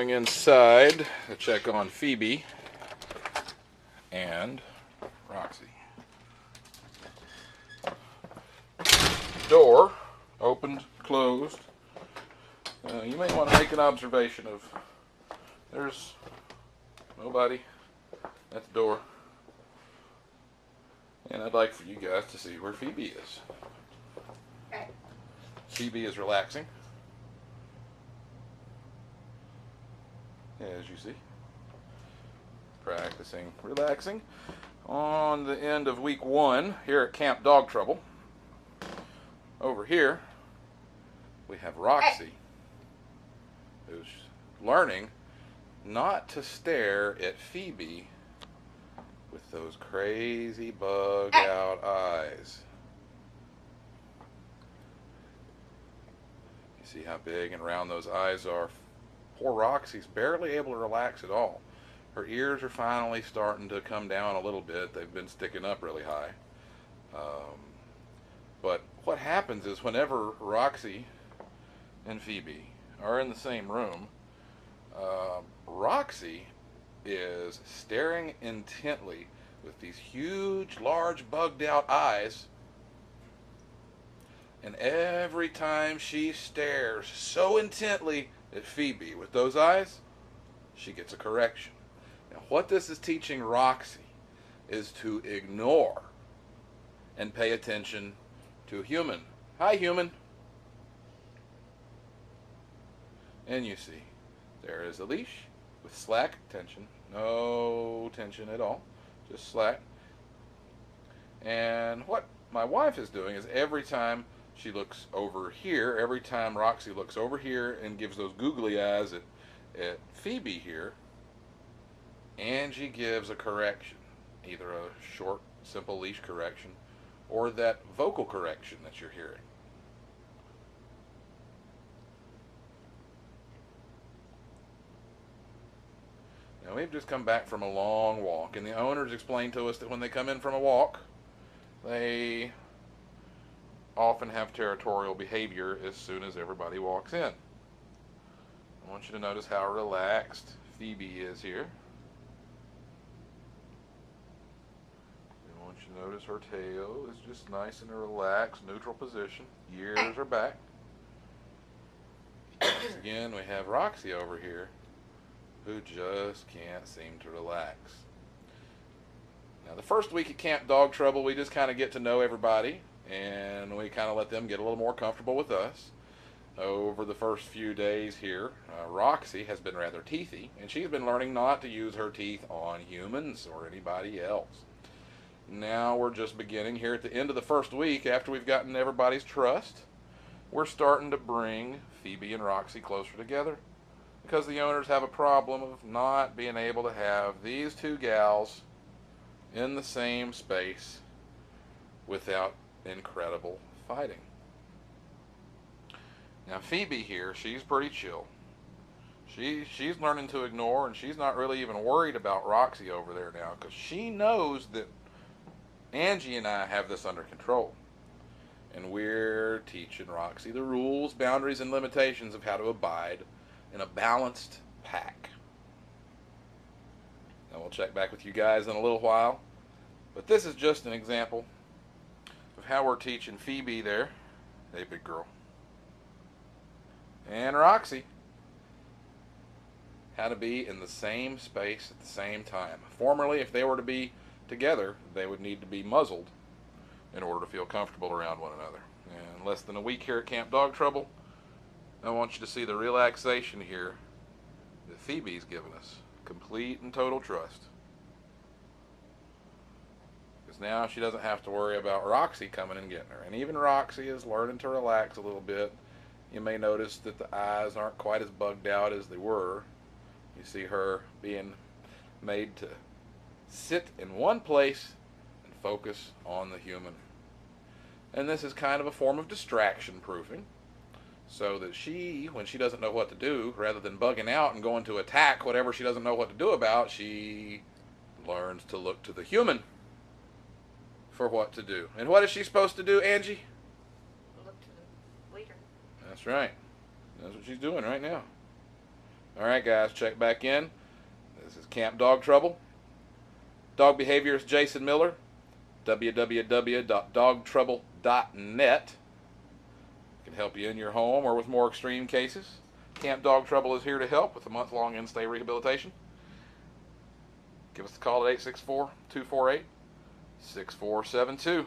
going inside to check on Phoebe and Roxy. Door opened, closed. You may want to make an observation of there's nobody at the door, and I'd like for you guys to see where Phoebe is. Phoebe is relaxing, as you see, practicing relaxing on the end of week 1 here at Camp Dog Trouble. Over here we have Roxy, who's learning not to stare at Phoebe with those crazy bug out eyes. You see how big and round those eyes are. Poor Roxy's barely able to relax at all. Her ears are finally starting to come down a little bit. They've been sticking up really high. But what happens is whenever Roxy and Phoebe are in the same room, Roxy is staring intently with these huge, large, bugged out eyes. And every time she stares so intently at Phoebe with those eyes, she gets a correction. Now, what this is teaching Roxy is to ignore and pay attention to human. Hi, human. And you see, there is a leash with slack tension. No tension at all, just slack. And what my wife is doing is every time she looks over here, every time Roxy looks over here and gives those googly eyes at Phoebe here, Angie gives a correction, either a short, simple leash correction or that vocal correction that you're hearing. Now, we've just come back from a long walk, and the owners explained to us that when they come in from a walk, they often have territorial behavior as soon as everybody walks in. I want you to notice how relaxed Phoebe is here. I want you to notice her tail is just nice in a relaxed, neutral position. Ears are back. Once again, we have Roxy over here, who just can't seem to relax. Now, the first week at Camp Dog Trouble, we just kind of get to know everybody, and we kind of let them get a little more comfortable with us. Over the first few days here, Roxy has been rather teethy, and she's been learning not to use her teeth on humans or anybody else. Now we're just beginning here at the end of the first week, after we've gotten everybody's trust, we're starting to bring Phoebe and Roxy closer together, because the owners have a problem of not being able to have these two gals in the same space without incredible fighting. Now Phoebe here, she's pretty chill. She's learning to ignore, and she's not really even worried about Roxy over there now, because she knows that Angie and I have this under control. And we're teaching Roxy the rules, boundaries, and limitations of how to abide in a balanced pack. Now we'll check back with you guys in a little while, but this is just an example of how we're teaching Phoebe there, hey big girl, and Roxy how to be in the same space at the same time. Formerly, if they were to be together, they would need to be muzzled in order to feel comfortable around one another. And in less than a week here at Camp Dog Trouble, I want you to see the relaxation here that Phoebe's given us. Complete and total trust. Because now she doesn't have to worry about Roxy coming and getting her. And even Roxy is learning to relax a little bit. You may notice that the eyes aren't quite as bugged out as they were. You see her being made to sit in one place and focus on the human. And this is kind of a form of distraction proofing, so that she, when she doesn't know what to do, rather than bugging out and going to attack whatever she doesn't know what to do about, she learns to look to the human for what to do. And what is she supposed to do, Angie? Look to the leader. That's right. That's what she's doing right now. All right, guys, check back in. This is Camp Dog Trouble. Dog behaviorist Jason Miller, www.dogtrouble.net. Can help you in your home or with more extreme cases. Camp Dog Trouble is here to help with a month-long in-stay rehabilitation. Give us a call at 864-248-6472.